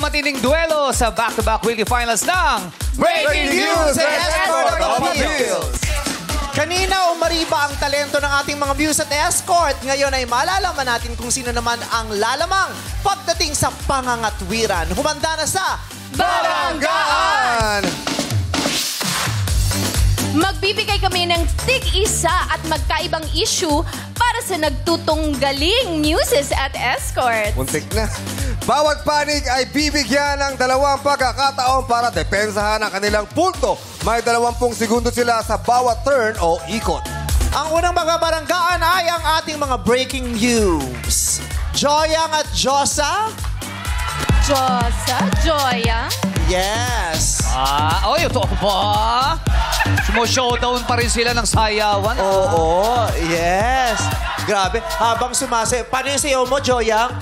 matinding duelo sa back-to-back weekly finals ng Breaking News and Escort Automobiles. Kanina umariba ang talento ng ating mga views at escort. Ngayon ay malalaman natin kung sino naman ang lalamang pagdating sa pangangatwiran. Humanda na sa Baranggaan! Magbibigay kami ng tig-isa at magkaibang issue para sa nagtutunggaling Muses at Escort. Muntik na. Bawat panig ay bibigyan ng 2 pagkakataon para depensahan ang kanilang punto. May 20 segundo sila sa bawat turn o ikot. Ang unang magbabaranggaan ay ang ating mga breaking news. Joyang at Josa? Joya? Yes. Oy, ito ba? Sumo-showdown pa rin sila ng sayawan. Oo, yes. Grabe. Habang sumasayaw. Paano yung sayaw mo, Joyang?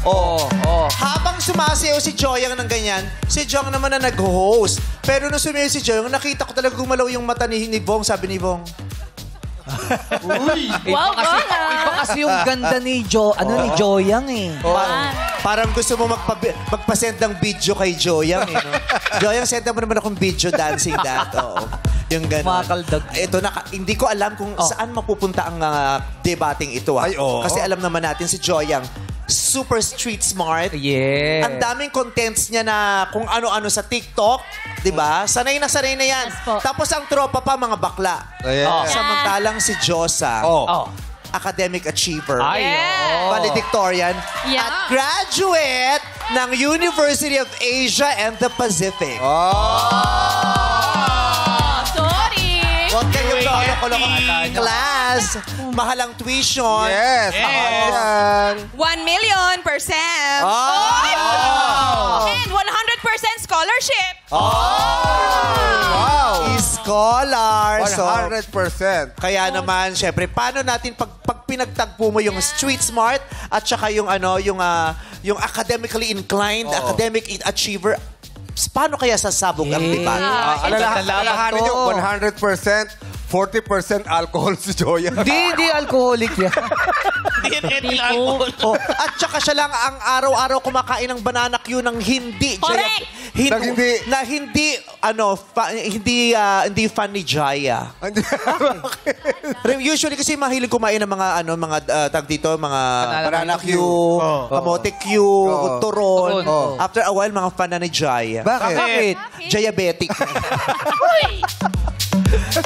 Oo. Habang sumasayaw si Joyang ng ganyan, si Jong naman na nag-host. Pero nung sumayaw si Joyang, nakita ko talaga gumalaw yung mata ni Bong. Sabi ni Bong. Wow, Iba kasi yung ganda ni Joyang eh. Parang gusto mo magpa-send ng video kay Joyang. No? Joyang, send mo naman akong video dancing that. Oo. Yung gano'n. Makakaldag. Ito, hindi ko alam kung saan mapupunta ang debating ito. Ay, oo. Kasi alam naman natin si Joyang, super street smart. Yeah. Ang daming contents niya na kung ano-ano sa TikTok. Diba? Sanay na yan. Yes po. Tapos ang tropa pa, mga bakla. Ayan. Samantalang si Josa, academic achiever. Valedictorian. Yeah. At graduate ng University of Asia and the Pacific. Sorry. Huwag kayong lolo-koloko. Class, mahalang tuition. Yes. Ayan. 1,000,000%. And 100% scholarship. Wow. Scholar. So, 100%. kaya naman, syempre, paano natin pag pinagtagpo mo yung street smart at saka yung academically inclined, academic achiever, paano kaya sasabog ang debate? Alalahanin nyo, 100%, 40% alcohol si Joya. Hindi alcoholic yan. At saka siya lang ang araw-araw kumakain ng banana Q ng hindi Correct. hindi fan ni Jaya. Usually kasi mahilig kumain ng mga tag dito, mga banana Q, kamote Q, turon. After a while, mga fan na ni Jaya. Bakit? Diabetic.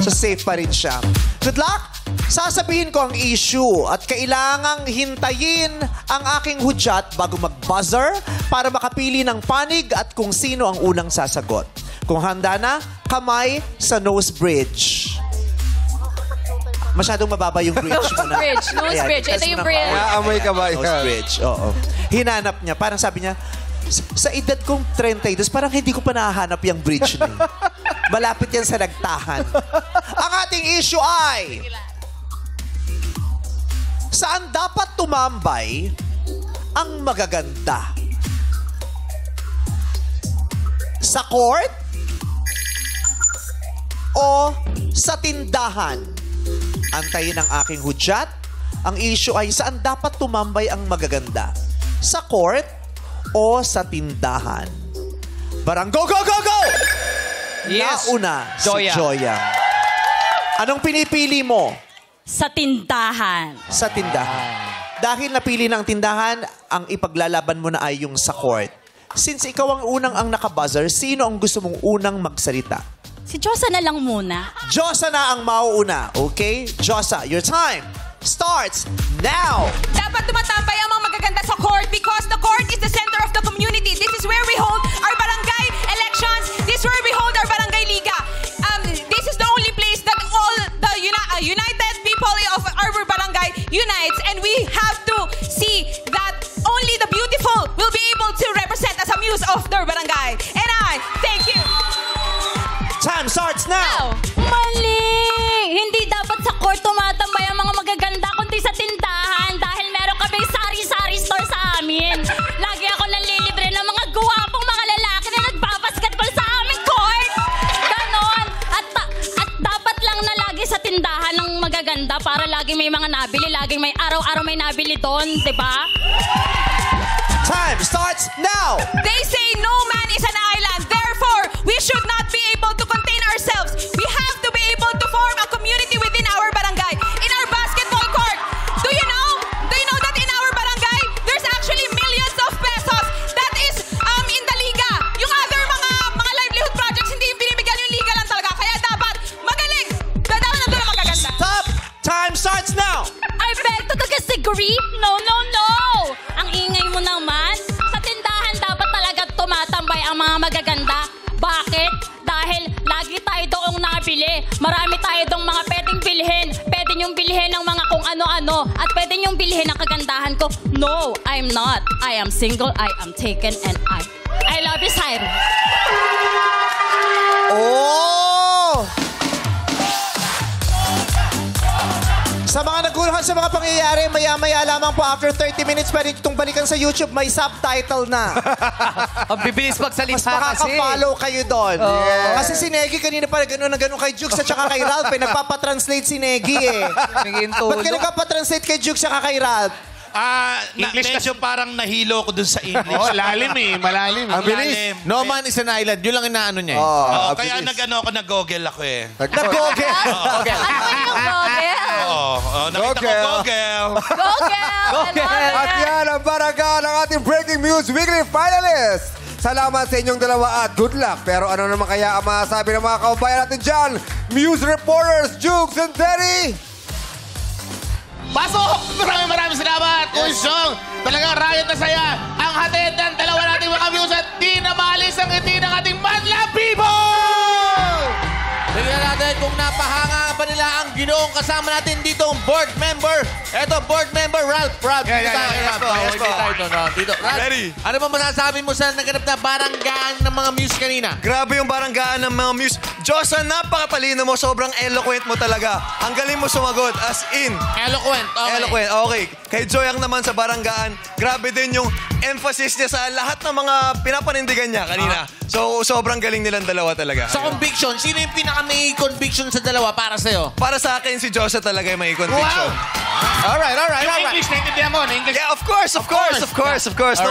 So safe pa rin siya. Good luck! Sasabihin ko ang issue at kailangang hintayin ang aking hudyat bago mag-buzzer para makapili ng panig at kung sino ang unang sasagot. Kung handa na, kamay sa nose bridge. Masyadong mababa yung bridge mo na. Nose bridge. Ito yung bridge. Naamoy ka ba yan? Nose bridge, oo. Hinanap niya. Parang sabi niya, sa edad kong 32, parang hindi ko pa nahahanap yung bridge niya. Malapit yan sa nagtahan. Ang ating issue ay, saan dapat tumambay ang magaganda? Sa court? O sa tindahan? Antayin ang aking hudyat. Ang issue ay, saan dapat tumambay ang magaganda? Sa court o sa tindahan? Barang go, go, go, go! Yes. Nauna si Joya. Joya. Anong pinipili mo? Sa tindahan. Sa tindahan. Dahil napili ng tindahan, ang ipaglalaban mo na ay yung sa court. Since ikaw ang unang ang nakabuzzer, sino ang gusto mong unang magsalita? Si Josa na lang muna. Josa na ang mauuna, okay? Josa, your time starts now! Dapat tumatambay ang mga magaganda sa court because the court is the center of the community. This is where we hold our barangay elections. This is where we hold our barangay liga. This is the only place that all the united people of our barangay unites, and we have to see that only the beautiful will be able to represent as a muse of their barangay. And I thank you. Time starts now! Mali! Hindi dapat sa court tumatambay ang mga magaganda kundi sa tindahan dahil meron kami sari-sari store sa amin. Lagi ako nanlilibre ng mga guwapong mga lalaki na nagbabasketball sa aming court. Ganon. At dapat lang na lagi sa tindahan ng magaganda para laging may mga nabili, laging may araw-araw may nabili doon, di ba? Time starts now! They say no ang mga magaganda. Bakit? Dahil lagi tayo doong nabili. Marami tayo doong mga pwedeng bilhin. Pwede niyong bilhin ng mga kung ano-ano. At pwede niyong bilhin ang kagandahan ko. No, I'm not. I am single, I am taken, and I love you, Cyrus. Oh! Sa mga naguluhan sa mga pangyayari, maya-maya lamang po after 30 minutes, pwede itong balikan sa YouTube, may subtitle na. Ang bibilis magsalita Mas kasi. makaka-follow kayo doon. Kasi si Negi kanina pa gano'n na gano'n kay Jukes at saka kay Ralph. Nagpapatranslate si Negi eh. Ba't ka nagpapatranslate kay Jukes at saka kay Ralph? English medyo parang nahilo ko dun sa English. Oh, lalim eh. Malalim. Ang bilis. No man is an island. Yun lang inaano niya eh. Oo, kaya nag-Google ako eh. Nag-Google. Ano yung Google? Nakita ko Google. Google! At yan ang barangga ng ating Breaking News Weekly Finalist. Salamat sa inyong dalawa at good luck. Pero ano naman kaya ang masasabi ng mga kaubayan natin dyan? News reporters, Jukes and Terry. Pasok! Maraming salamat, Kunsong! Talagang riot na saya ang hatid ng dalawa nating mga views at di na maalis ang ngiti ng ating Madla people! Tingnan natin kung napahanga pa nila ang ginoong kasama natin dito ang board member. Eto, board member Ralph. Ralph, Yes po. Dito. Ralph, Ready. ano ba masasabi mo sa naganap na baranggaan ng mga Muse kanina? Grabe yung baranggaan ng mga Muse. Josa, napakatalino mo. Sobrang eloquent mo talaga. Ang galing mo sumagot. As in. Eloquent. Okay. Eloquent. Okay. Kay Joyang naman sa baranggaan, grabe din yung emphasis niya sa lahat ng mga pinapanindigan niya kanina. So, sobrang galing nilang dalawa talaga. Sa conviction, sino yung pinaka may conviction sa dalawa para sa'yo? Para sa akin, si Josa talaga yung may conviction. Alright. English, naintindihan mo. English. Yeah, of course. No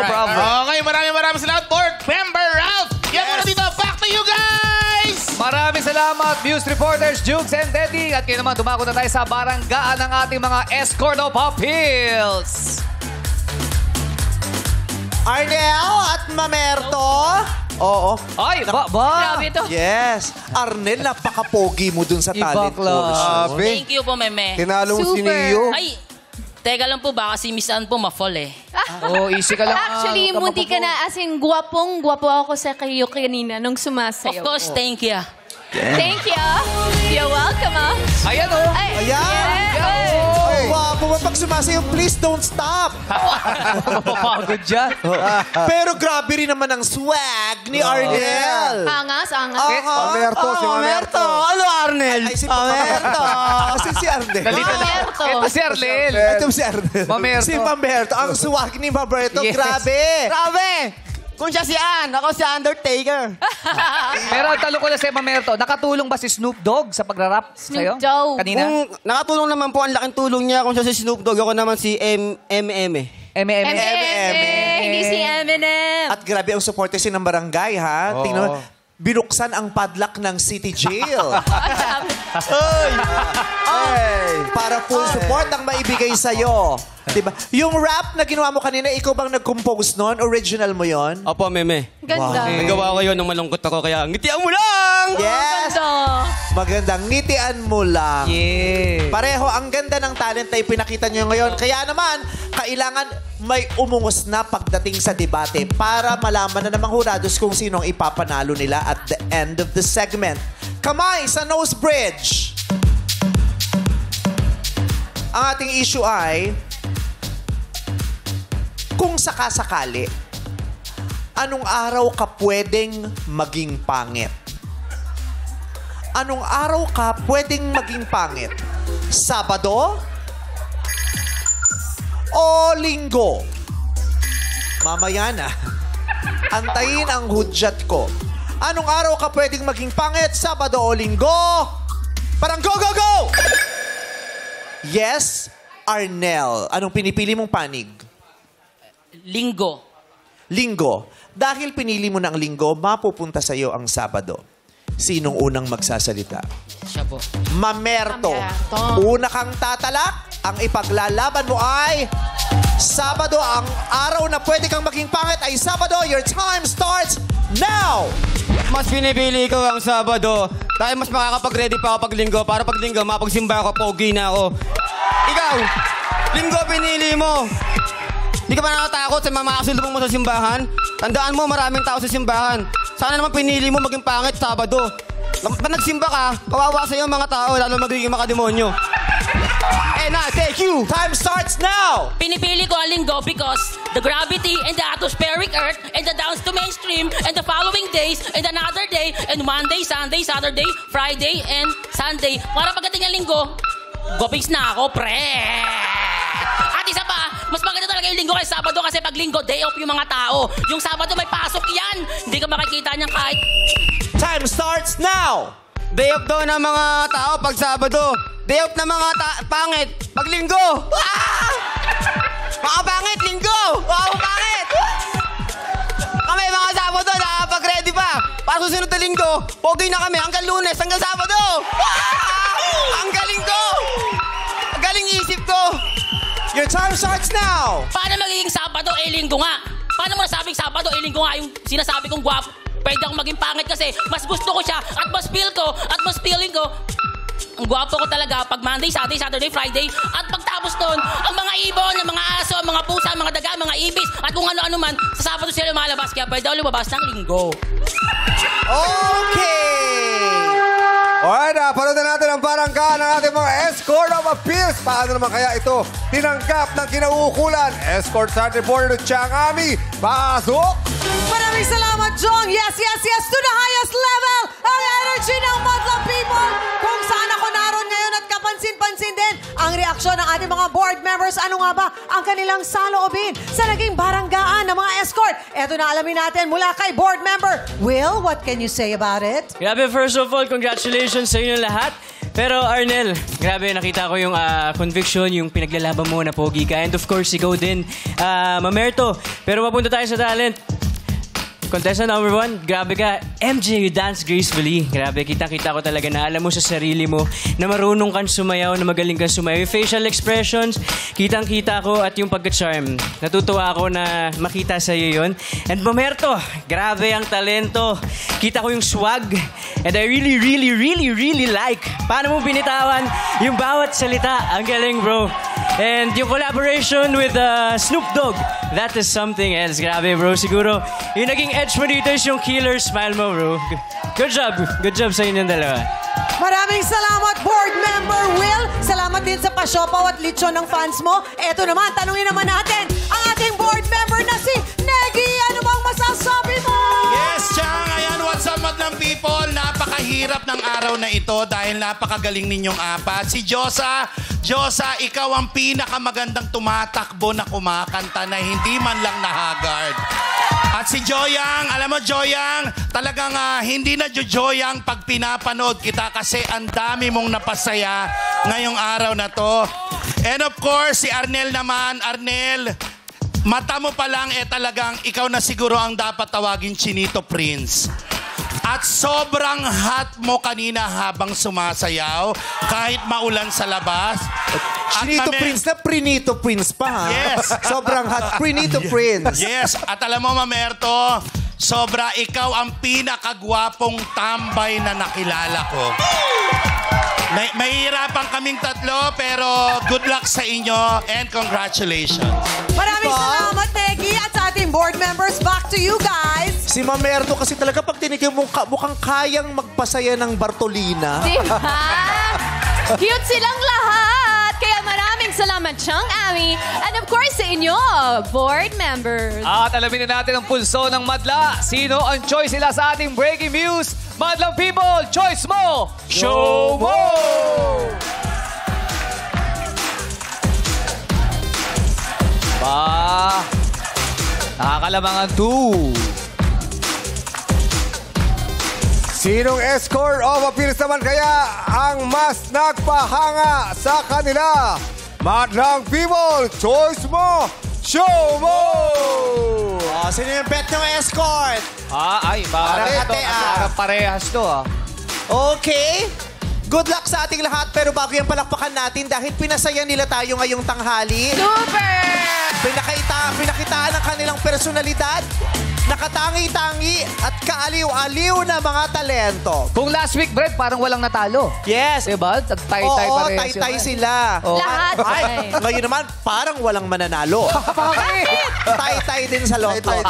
problem. Okay, maraming salamat, board member Ralph. Yan muna dito. Back to you guys! Maraming salamat, News reporters, Jukes and Teddy. At kayo naman, dumako na tayo sa baranggaan ng ating mga escort of appeals. Arnel at Mamerto. Oo. Ay, ba? Grabe ito. Yes. Arnel, napaka-pogi mo dun sa talent Ibakla. portion. Thank you po, Meme. Tinalo mo si Super. Neo. Ay, teka lang po, baka si Miss Ann po ma-fall eh. Oh, easy ka lang. Actually, munti ka na, as in, gwapo ako sa kayo kanina nung Of sumasayaw. course, thank you. Thank you. You're welcome, Ayan, oh. Ay, Ayan. yes. Wow, pag sumasayaw, please don't stop. Mapapagod dyan. Pero grabe rin naman ang swag ni Arnel. Angas. Mamerto, si Mamerto. Ano, Arnel? Ay, si Mamerto. Si Arnel. Dali na. Mamerto. Ito si Arnel. Ito si Arnel. Mamerto. Si Mamerto. Ang swag ni Mamerto. Yes. Grabe. Kung siya si Ann, ako si Undertaker. Pero ang tanong ko na sa Mamerto, nakatulong ba si Snoop Dogg sa pagrarap sa'yo? Dogg. Kanina? Kung nakatulong naman po, ang laking tulong niya kung siya si Snoop Dogg, ako naman si M.M. Hindi si Eminem. At grabe ang supporter si ng barangay, ha? Tingnan mo. Binuksan ang padlock ng City Jail. Para full support ang maibigay sa'yo. Diba? Yung rap na ginawa mo kanina, ikaw bang nag-compose nun? Original mo yon? Opo, Meme. Ganda. Nagawa ko yun nung malungkot ako, kaya ngitian mo lang! Yes! Magandang ngitian mo lang. Yeah. Pareho, ang ganda ng talent na ipinakita nyo ngayon. Kaya naman, kailangan may umungos na pagdating sa debate para malaman na namang hurados kung sino ang ipapanalo nila at the end of the segment. Kamay sa nose bridge. Ang ating issue ay, kung sakasakali, anong araw ka pwedeng maging pangit? Anong araw ka pwedeng maging pangit? Sabado? O linggo? Mamaya na. Antayin ang hudyat ko. Anong araw ka pwedeng maging pangit? Sabado o linggo? Parang go, go, go! Yes, Arnel. Anong pinipili mong panig? Linggo. Linggo. Dahil pinili mo ng linggo, mapupunta sa iyo ang Sabado. Sinong unang magsasalita? Siya po. Mamerto. Mamerto. Una kang tatalak. Ang ipaglalaban mo ay Sabado. Ang araw na pwede kang maging pangit ay Sabado. Your time starts now! Mas pinipili ko ang Sabado. Dahil mas makakapag-ready pa ako pag linggo. Para pag linggo, mapagsimba ako, pogi na ako. Ikaw, linggo pinili mo. Hindi ka ba natatakot sa mga kasulubong mo sa simbahan? Tandaan mo, maraming tao sa simbahan. Sana naman pinili mo maging pangit Sabado. Pag nagsimba ka, kawawa sa'yo mga tao, lalo magiging makademonyo. And I thank you! Time starts now! Pinipili ko ang linggo because the gravity and the atmospheric earth and the downs to mainstream and the following days and another day and Monday, Sunday, Saturday, Friday, and Sunday. Para pagdating ng linggo, gopings na ako, pre! At isa pa, mas maganda talaga yung linggo kaysa Sabado kasi pag linggo, day off yung mga tao. Yung Sabado may pasok yan. Hindi ka makikita niyan kahit... Time starts now! Day off daw ng mga tao pag Sabado. Day off ng mga pangit pag Linggo. Ah! Mga pangit, Linggo! Mga pangit! Kami mga Sabado, nakapag-ready pa. Para susunod na Linggo, pogi na kami hanggang Lunes, hanggang Sabado. Ah! Ang galing ko! Ang galing isip ko! Your time starts now! Paano magiging Sabado, linggo nga? Paano mo nasabing Sabado, linggo nga yung sinasabi kong gwapo? Pwede akong maging pangit kasi mas gusto ko siya at mas feel ko at mas feeling ko. Ang gwapo ko talaga pag Monday, Saturday, Friday at pagtapos doon, ang mga ibon, ang mga aso, ang mga pusa, ang mga daga, mga ibis at kung ano-ano man, sa Sabado sila lumalabas kaya pwede ako lumabas ng linggo. Okay! Alright, panutin natin ang baranggahan ng ating mga escort of appeals. Paano naman kaya ito tinanggap ng kinauukulan? Escort Sergeant Reporter Chang Ami, pasok! Maraming salamat, Jong. Yes, yes, yes, to the highest level ang energy ng Madlang People. Kung saan ako naroon ngayon at kapansin-pansin din ang reaksyon ng ating mga board members. Ano nga ba ang kanilang saloobin sa naging baranggaan ng mga escort? Eto na alamin natin mula kay board member Will. What can you say about it? Grabe, first of all, congratulations sa inyo lahat. Pero Arnel, grabe, nakita ko yung conviction, yung pinaglalaban mo na pogi ka. And of course, ikaw din, Mamerto. Pero mapunta tayo sa talent. Contestant number 1, grabe ka. MJ, you dance gracefully. Grabe, kita-kita ko talaga na alam mo sa sarili mo na marunong kang sumayaw, na magaling kang sumayaw. Yung facial expressions, kitang-kita ko at yung pagka-charm. Natutuwa ako na makita sa'yo yun. And Mamerto, grabe ang talento. Kita ko yung swag. And I really, really, really, really like paano mo binitawan yung bawat salita. Ang galing, bro. And yung collaboration with Snoop Dogg, that is something else. Grabe, bro. Siguro, yung naging edge mo dito is yung killer smile mo, bro. Good job. Good job sa inyong dalawa. Maraming salamat, board member Will. Salamat din sa pasyopaw at lechon ng fans mo. Eto naman, tanungin naman natin ang ating board member na si Negi. Ano bang masasabi mo? Yes, Chang. Ayan, what's up, Madlang People? Napakahirap ng araw na ito dahil napakagaling ninyong apat. Si Josa, ikaw ang pinakamagandang tumatakbo na kumakanta na hindi man lang nahagard. At si Joyang, alam mo Joyang, talagang hindi na Joyang pag pinapanood kita kasi ang dami mong napasaya ngayong araw na to. And of course, si Arnel naman, Arnel, mata mo pa lang talagang ikaw na siguro ang dapat tawagin Chinito Prince. At sobrang hot mo kanina habang sumasayaw, kahit maulan sa labas. Chinito Prince na Prinito Prince pa, ha? Yes. Sobrang hot. Prinito Prince. Yes. At alam mo, Mamerto, sobra ikaw ang pinakagwapong tambay na nakilala ko. Mahihirapan kaming tatlo, pero good luck sa inyo and congratulations. Maraming salamat, Negi, at sa ating board members. Back to you guys. Si Mamerto kasi talaga pag tinigil mo, mukhang kayang magpasaya ng Bartolina. Diba? Cute silang lahat. Kaya maraming salamat, Chang Ami. And of course, sa inyo, board members. At alamin na natin ang pulso ng madla. Sino ang choice nila sa ating breaking news? Madlang People, choice mo! Show mo! Ba, nakakalamangan to. Sinong escort of appeals naman kaya ang mas nagpahanga sa kanila? Madlang People, choice mo! Show mo! Sino yung bet ng escort? Parang parehas to, Okay. Good luck sa ating lahat. Pero bago yung palakpakan natin, dahil pinasaya nila tayo ngayong tanghali. Super! Pinakitaan ang kanilang personalidad. nakatangi-tangi at kaaliw-aliw na mga talento. Kung last week, Brad, parang walang natalo. Yes. Diba? Tay-tay Oo, parehas tay-tay yun. sila. Oo. Lahat. Ay, ngayon naman, parang walang mananalo. Bakit? Tay-tay din sa lot-lot.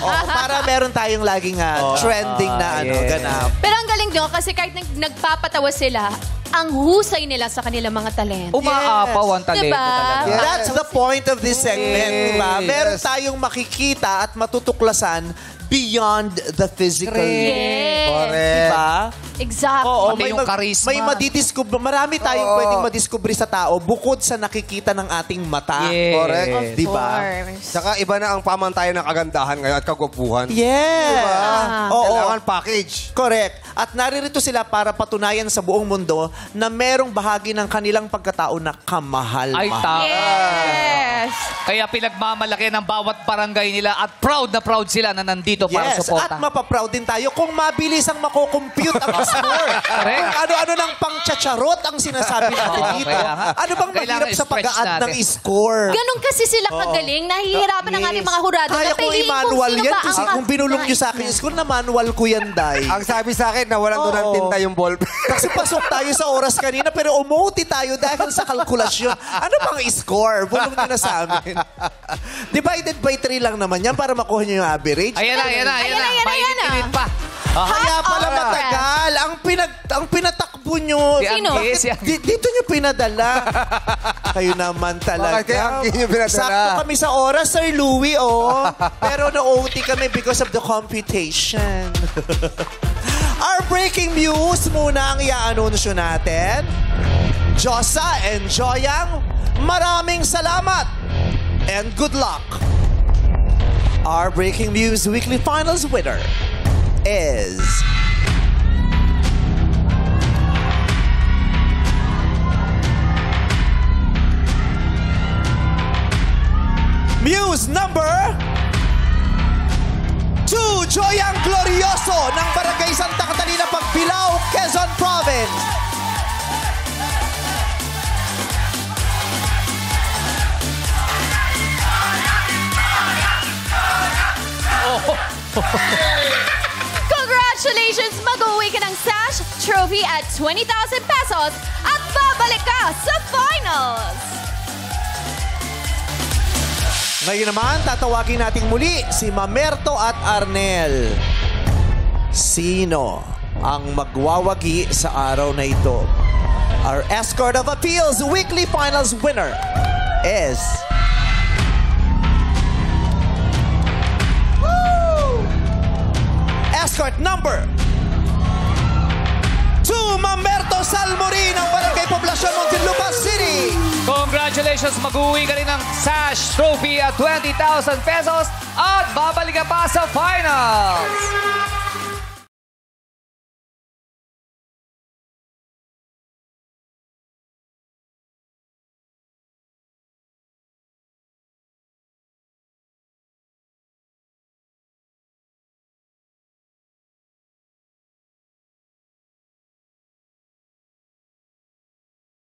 Oo, para meron tayong laging trending na ganap. Pero ang galing nyo kasi kahit nagpapatawa sila, ang husay nila sa kanilang mga talento. Umaapaw ang talento Diba? talaga. Yeah, that's the point of this segment, diba? Meron tayong makikita at matutuklasan beyond the physical. Yes. Correct. Diba? Exactly. Pati yung charisma. May madidiscover. Marami tayong pwedeng madiscover sa tao bukod sa nakikita ng ating mata. Yes. Correct. Diba? Saka iba na ang pamantayan ng kagandahan ngayon at kagwapuhan. Yes. Oo. Kailangan package. Correct. At naririto sila para patunayan sa buong mundo na merong bahagi ng kanilang pagkatao na kamahal. Ay, tama. Yes. Kaya pinagmamalaki ng bawat barangay nila at proud na proud sila na nandito para Yes, suporta. at mapaproud din tayo kung mabilis ang makocompute ang score. Correct. Kung ano-ano ng pangchacharot ang sinasabi natin Oo, dito. kaya nga. Ano bang Kailangan mahirap sa i-stretch pag-a-add ng natin. score? Ganon kasi sila kagaling. Nahihirapan ng ating mga hurado. Kaya na kung piliin i-manual sino yan, ba kasi ang kung binulong nyo sa akin yung score, na manual ko yan, Day. Ang sabi sa akin na walang doon ng tinta yung ball. Kasi pasok tayo sa oras kanina, pero umuti tayo dahil sa kalkulasyon. Ano bang score? Bulong nyo na sa amin. Divided by 3 lang naman yan para makuha nyo yung average. Ayan na. Mainit-init pa. Kaya pala Hot matagal. Ang pinatakbo nyo. Si Sino? Angge, si Angge. Dito nyo pinadala. Kayo naman talaga. Bakit kaya Angge nyo pinadala? Sakto kami sa oras, Sir Louie, oh. Pero na-OT kami because of the computation. Our breaking news muna ang i-anunsyo natin. Josa and Joyang, maraming salamat and good luck. Our breaking news weekly finals winner is Muse number 2, Joyang Glorioso ng Barangay Santa Catalina, Pagbilao, Quezon Province. Congratulations! Mag-uwi ka ng sash, trophy at 20,000 pesos at babalik ka sa finals! Ngayon naman, tatawagin natin muli si Mamerto at Arnel. Sino ang magwawagi sa araw na ito? Our Escort of Appeals Weekly Finals winner is... Escort number 2, Mamerto Salmorin ng Barangay Poblacion, Muntinlupa City. Congratulations! Mag-uwi ka rin ng sash, trophy at 20,000 pesos at babalik ka pa sa finals!